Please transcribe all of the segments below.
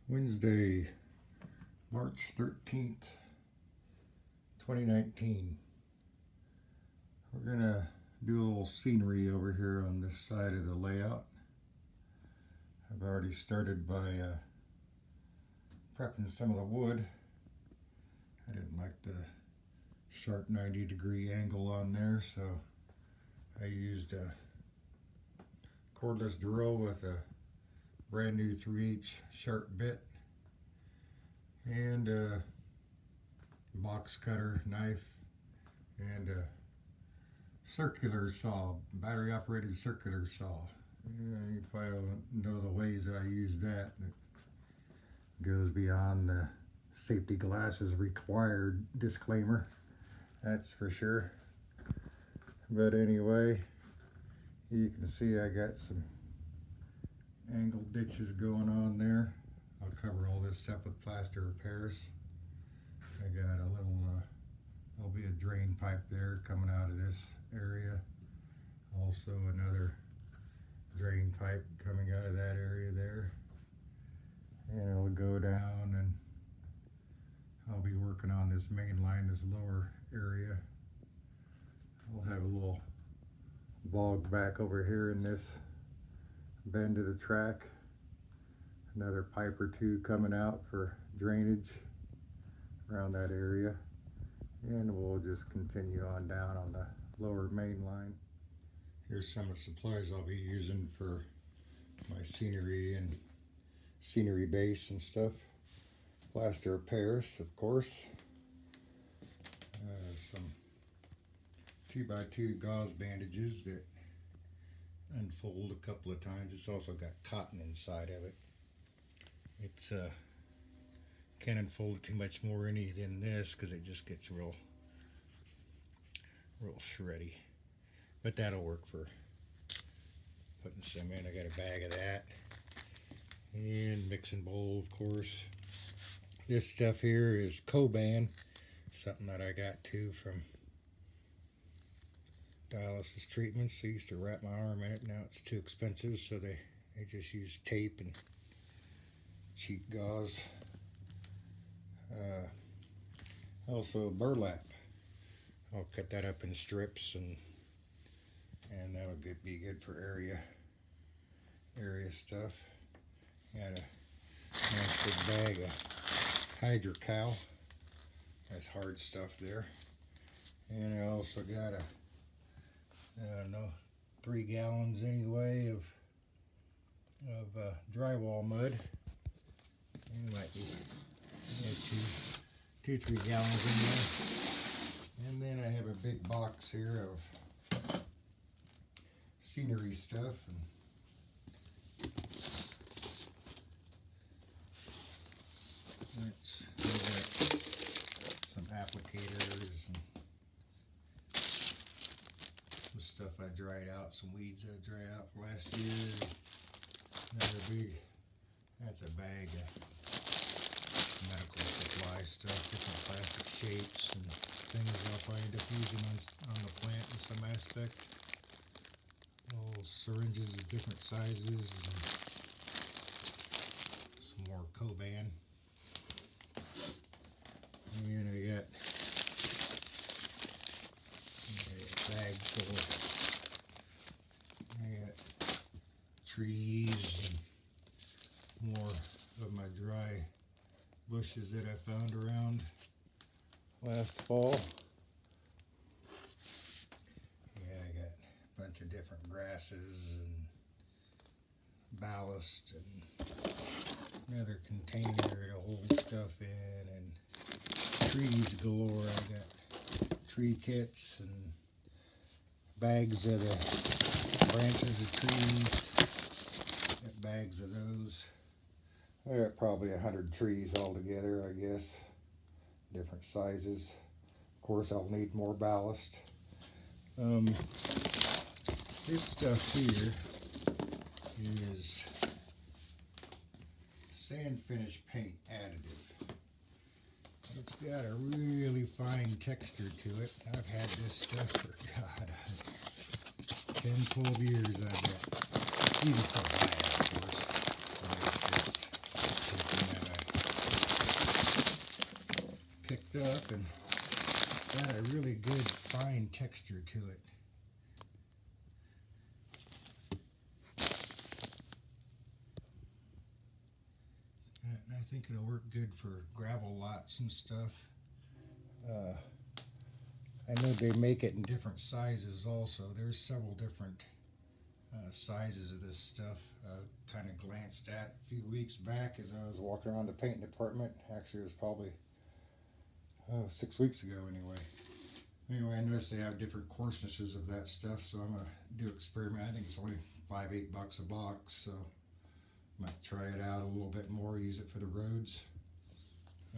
Wednesday, March 13th, 2019. We're going to do a little scenery over here on this side of the layout. I've already started by prepping some of the wood. I didn't like the sharp 90-degree angle on there, so I used a cordless drill with a brand new 3/8 sharp bit and a box cutter knife and a circular saw, battery operated circular saw. You probably don't know the ways that I use that. It goes beyond the safety glasses required disclaimer, that's for sure. But anyway, you can see I got some angled ditches going on there. I'll cover all this stuff with plaster of Paris. I got a little, there'll be a drain pipe there coming out of this area. Also another drain pipe coming out of that area there. And it'll go down, and I'll be working on this main line, this lower area. I'll have a little bog back over here in this bend of the track. Another pipe or two coming out for drainage around that area. And we'll just continue on down on the lower main line. Here's some of the supplies I'll be using for my scenery and scenery base and stuff. Plaster of Paris, of course. Some 2x2 gauze bandages that unfold a couple of times. It's also got cotton inside of it. It's can't unfold too much more any than this because it just gets real shreddy. But that'll work for putting some in. I got a bag of that. And mixing bowl, of course. This stuff here is Coban, something that I got too from dialysis treatments. I used to wrap my arm in it. Now it's too expensive, so they just use tape and cheap gauze. Also burlap. I'll cut that up in strips, and that'll be good for area stuff. Got a nice big bag of hydrocal. That's hard stuff there. And I also got I don't know, 3 gallons anyway of drywall mud. It might be 2-3 gallons in there. And then I have a big box here of scenery stuff. And that's some applicators and some stuff I dried out, some weeds I dried out last year. Another big, that's a bag of medical supply stuff, different plastic shapes and things I'll probably end up using on the plant in some aspect. Little syringes of different sizes and some more Coban. And I got a bag full of trees and more of my dry bushes that I found around last fall. Yeah, I got a bunch of different grasses and ballast and another container to hold stuff in, and trees galore. I got tree kits and bags of the branches of trees. Got bags of those. I got probably 100 trees altogether, I guess. Different sizes. Of course, I'll need more ballast. This stuff here is sand finish paint additive. It's got a really fine texture to it. I've had this stuff for, God, 10-12 years, I bet. Even still buy it, of course. And it's just something stuff, and it's got a really good fine texture to it. And I think it'll work good for gravel lots and stuff. I know they make it in different sizes also. There's several different sizes of this stuff. Kind of glanced at a few weeks back as I was walking around the painting department. Actually, it was probably 6 weeks ago anyway. Anyway, I noticed they have different coarsenesses of that stuff, so I'm going to do an experiment. I think it's only $5-8 a box, so I might try it out a little bit more, use it for the roads.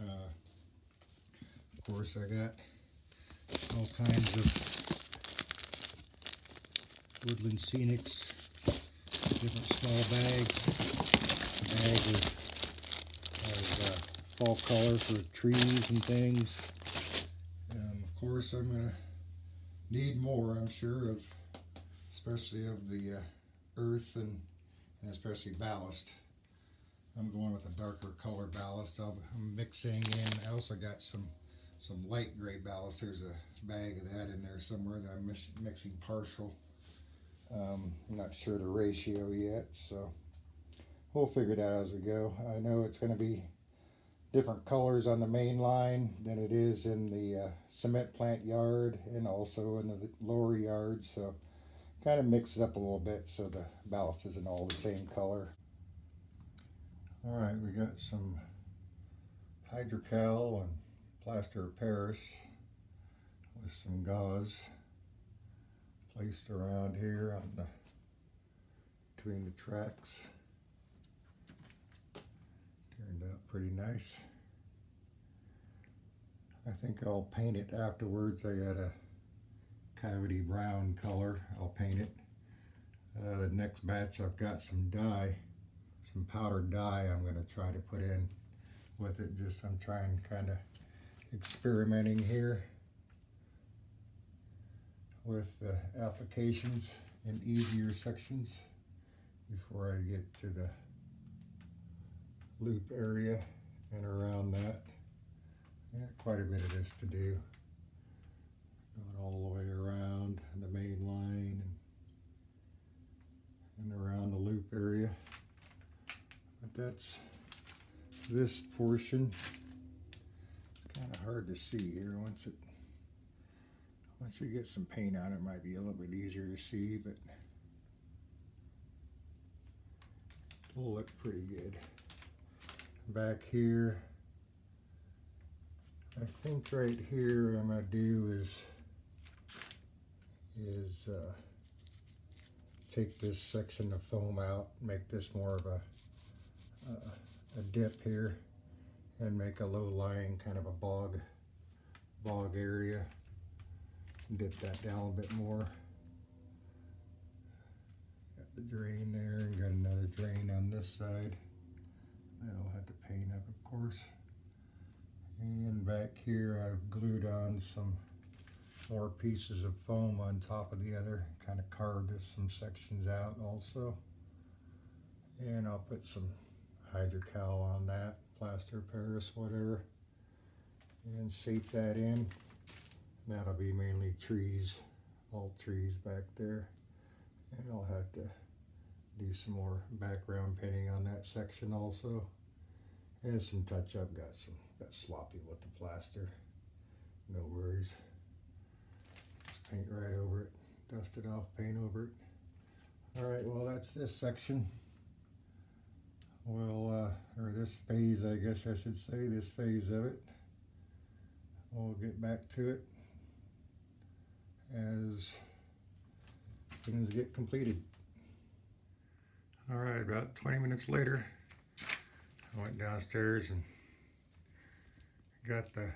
Of course, I got all kinds of woodland scenics, different small bags, a bag of fall color for trees and things. Of course, I'm going to need more, I'm sure, of especially of the earth and especially ballast. I'm going with a darker color ballast. I'm mixing in. I also got some light gray ballast. There's a bag of that in there somewhere that I'm mixing partial. I'm not sure the ratio yet, so we'll figure it out as we go. I know it's going to be different colors on the main line than it is in the cement plant yard and also in the lower yard, so kind of mix it up a little bit so the ballast isn't all the same color. All right, we got some hydrocal and plaster of Paris with some gauze placed around here on the between the tracks. Turned out pretty nice. I think I'll paint it afterwards. I got a coyote brown color. I'll paint it. The next batch I've got some dye, some powdered dye I'm going to try to put in with it. Just I'm trying kind of experimenting here with the applications in easier sections before I get to the loop area and around that. Yeah, quite a bit of this to do. Going all the way around the main line and around the loop area. But that's this portion. It's kind of hard to see here. Once you get some paint on it, might be a little bit easier to see, but it'll look pretty good. Back here, I think right here what I'm going to do is take this section of foam out, make this more of a dip here, and make a low-lying kind of a bog area. Dip that down a bit more. Got the drain there, and got another drain on this side. That'll have to paint up, of course. And back here I've glued on some more pieces of foam on top of the other, kind of carved some sections out also. And I'll put some hydrocal on that, plaster of Paris, whatever, and shape that in. That'll be mainly trees, all trees back there. And I'll have to do some more background painting on that section also. And some touch up, got sloppy with the plaster. No worries. Just paint right over it, dust it off, paint over it. All right, well that's this section. Well, or this phase, I guess I should say, this phase of it. We'll get back to it as things get completed. All right, about 20 minutes later, I went downstairs and got the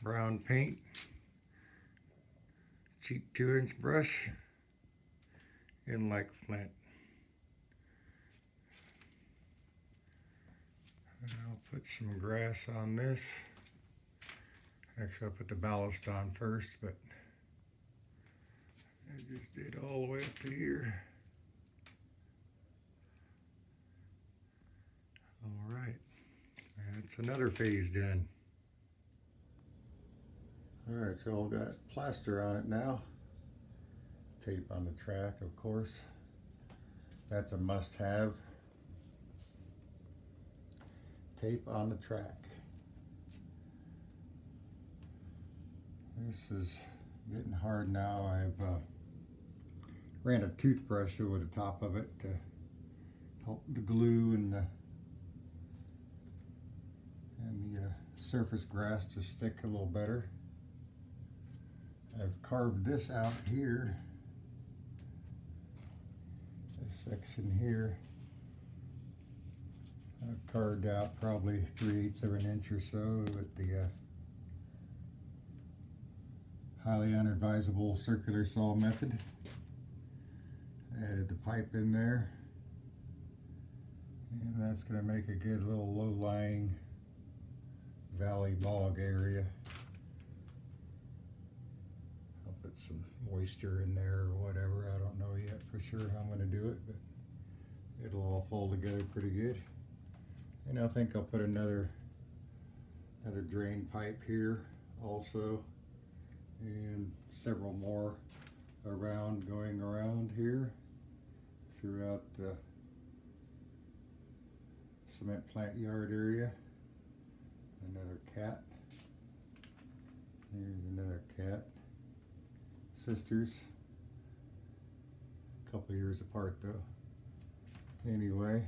brown paint, cheap 2-inch brush, in like flint. And I'll put some grass on this. Actually, I'll put the ballast on first, but I just did all the way up to here. All right, that's another phase done. Alright, so all got plaster on it now. Tape on the track, of course. That's a must-have. Tape on the track. This is getting hard now. I've ran a toothbrush over the top of it to help the glue and the surface grass to stick a little better. I've carved this out here, this section here. I've carved out probably 3/8 of an inch or so with the highly unadvisable circular saw method. Added the pipe in there, and that's going to make a good little low-lying valley bog area. I'll put some moisture in there or whatever. I don't know yet for sure how I'm going to do it, but it'll all fall together pretty good. And I think I'll put another drain pipe here also, and several more going around here throughout the cement plant yard area. Another cat. Here's another cat. Sisters. A couple years apart though. Anyway,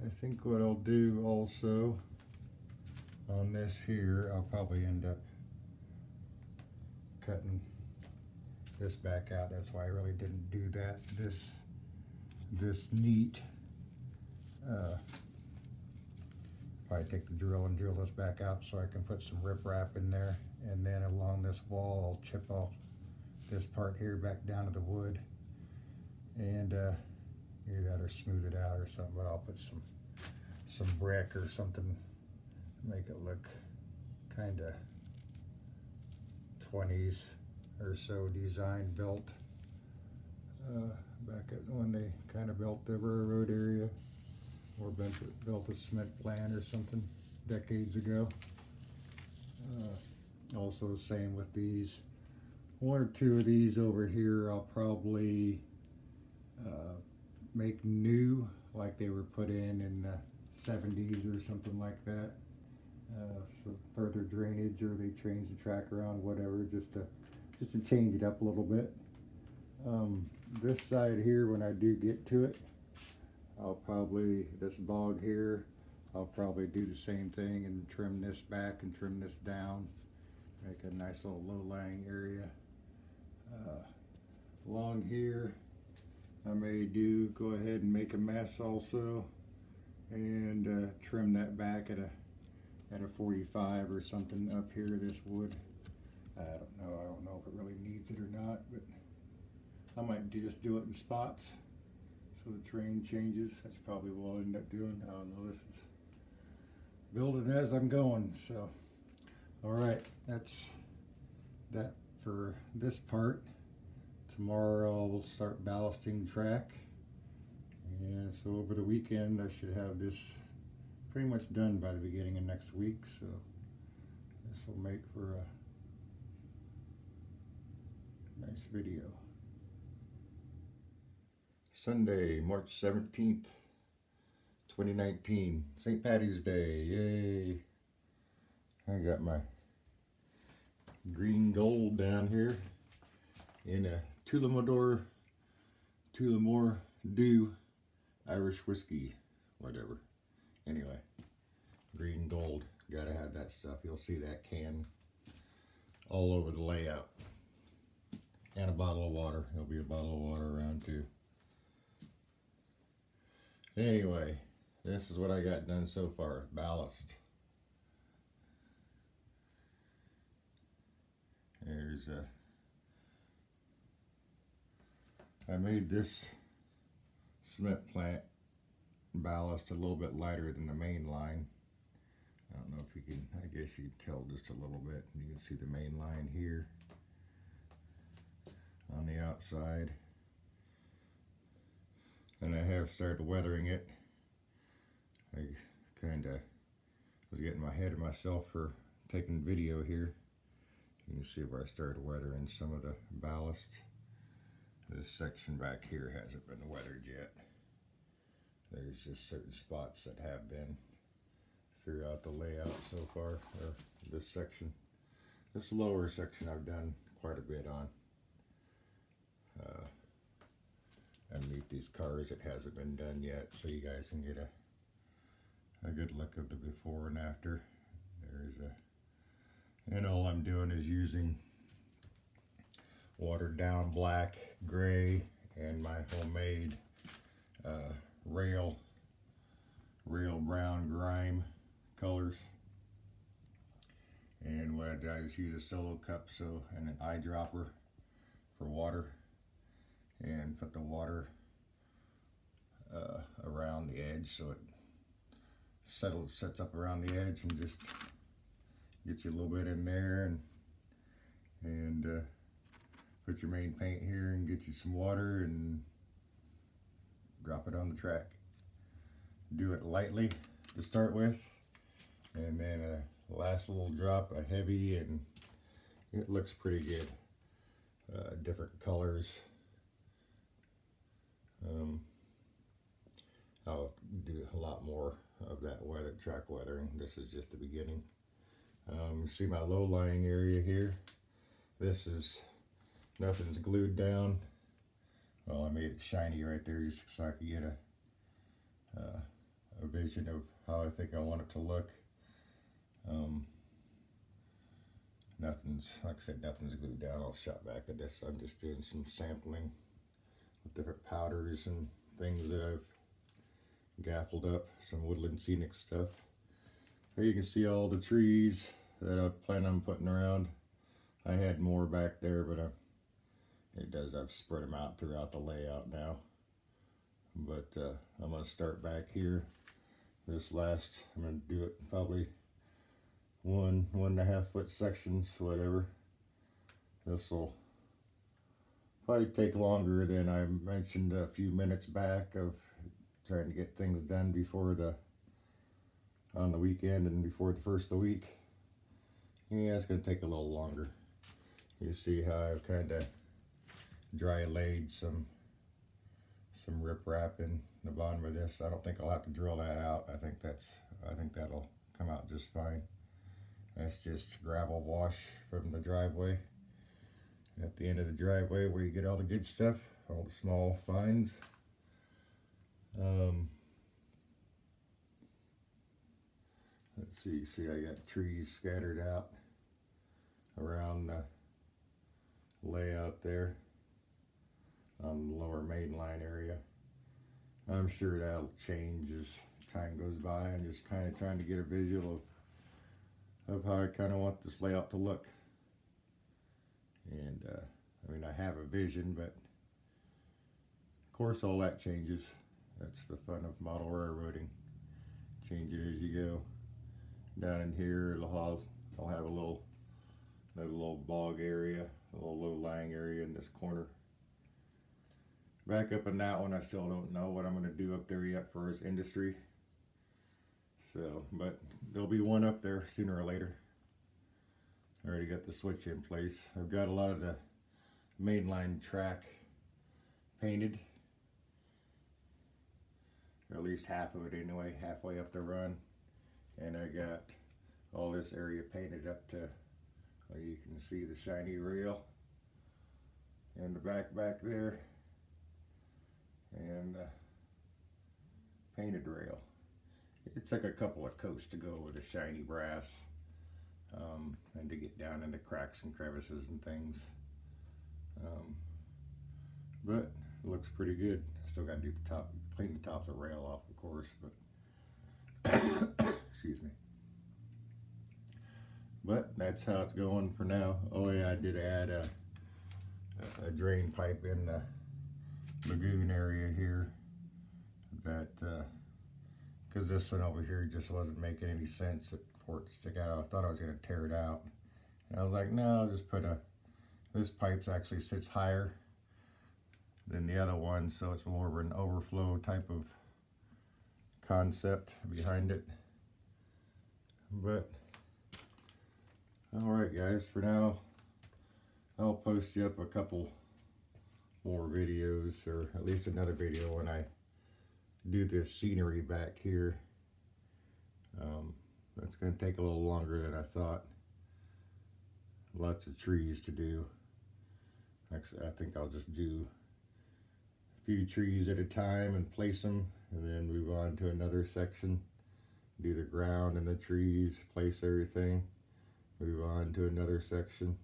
I think what I'll do also on this here, I'll probably end up cutting this back out. That's why I really didn't do that. This neat. Probably take the drill and drill this back out so I can put some riprap in there, and then along this wall I'll chip off this part here back down to the wood, and either that or smooth it out or something, but I'll put some brick or something, make it look kind of 20s or so design built back at when they kind of built the railroad area, or built a cement plant or something decades ago. Also same with these. One or two of these over here I'll probably make new, like they were put in the 70s or something like that. So further drainage, or they change the track around, whatever, just to change it up a little bit. This side here, when I do get to it, I'll probably, this bog here, I'll probably do the same thing and trim this back and trim this down, make a nice little low-lying area. Along here, I may go ahead and make a mess also, and trim that back at a 45 or something up here, this wood. I don't know if it really needs it or not, but I might just do it in spots so the terrain changes. That's probably what I'll end up doing. I don't know, this is building as I'm going. So alright, that's that for this part. Tomorrow I'll start ballasting track, and so over the weekend I should have this pretty much done by the beginning of next week, so this will make for a nice video. Sunday, March 17th, 2019, St. Patty's Day, yay! I got my green gold down here in a Tullamore Dew Irish whiskey, whatever. Anyway, green gold, gotta have that stuff. You'll see that can all over the layout. And a bottle of water. There'll be a bottle of water around too. Anyway, this is what I got done so far. Ballast. There's I made this cement plant ballast a little bit lighter than the main line. I don't know if you can, I guess you can tell just a little bit. You can see the main line here on the outside. And I have started weathering it. I kind of was getting ahead of myself for taking video here. You can see where I started weathering some of the ballast. This section back here hasn't been weathered yet. There's just certain spots that have been throughout the layout so far, or this section. This lower section I've done quite a bit on. Underneath these cars it hasn't been done yet, so you guys can get a good look of the before and after. And all I'm doing is using watered down black, gray, and my homemade rail brown grime colors. And what I do, I just use a solo cup and an eyedropper for water, and put the water around the edge so it sets up around the edge, and just get you a little bit in there, and put your main paint here and get you some water and drop it on the track. Do it lightly to start with, and then a last little drop of heavy, and it looks pretty good. Different colors. I'll do a lot more of that track weathering. This is just the beginning. See my low-lying area here. This is, nothing's glued down. Well, I made it shiny right there just so I could get a vision of how I think I want it to look. Like I said, nothing's glued down. I'll shot back at this. I'm just doing some sampling with different powders and things that I've gaffled up, some woodland scenic stuff. Here you can see all the trees that I plan on putting around. I had more back there, but I've spread them out throughout the layout now. But I'm going to start back here. I'm going to do it probably 1.5 foot sections, whatever. This will probably take longer than I mentioned a few minutes back, of trying to get things done on the weekend and before the first of the week. Yeah, it's going to take a little longer. You see how I've kind of dry laid some riprap in the bottom of this. I don't think I'll have to drill that out. I think that'll come out just fine. That's just gravel wash from the driveway. At the end of the driveway where you get all the good stuff, all the small fines. Let's see, I got trees scattered out around the layout there on the lower main line area. I'm sure that'll change as time goes by. I'm just kind of trying to get a visual of how I kind of want this layout to look. And I mean, I have a vision, but of course all that changes. That's the fun of model railroading. Change it as you go. Down in here, I'll have another little bog area, a little low-lying area in this corner. Back up in that one, I still don't know what I'm going to do up there yet for his industry. So, but there'll be one up there sooner or later. I already got the switch in place. I've got a lot of the mainline track painted, or at least half of it anyway, halfway up the run. And I got all this area painted up to where you can see the shiny rail in the back there, and painted rail. It took a couple of coats to go with the shiny brass, and to get down into cracks and crevices and things. But it looks pretty good. I still got to do the top, clean the top of the rail off, of course, but excuse me. But that's how it's going for now. Oh yeah, I did add a drain pipe in the lagoon area here, that because this one over here just wasn't making any sense for it to stick out. I thought I was going to tear it out, and I was like, no, I'll just put this pipe's actually sits higher than the other one, so it's more of an overflow type of concept behind it. But all right, guys, for now I'll post you up a couple more videos, or at least another video when I do this scenery back here. That's going to take a little longer than I thought. Lots of trees to do. Actually, I think I'll just do a few trees at a time and place them, and then move on to another section. Do the ground and the trees, place everything, move on to another section,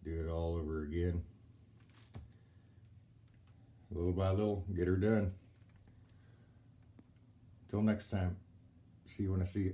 do it all over again. Little by little, get her done. Till next time, see you when I see you.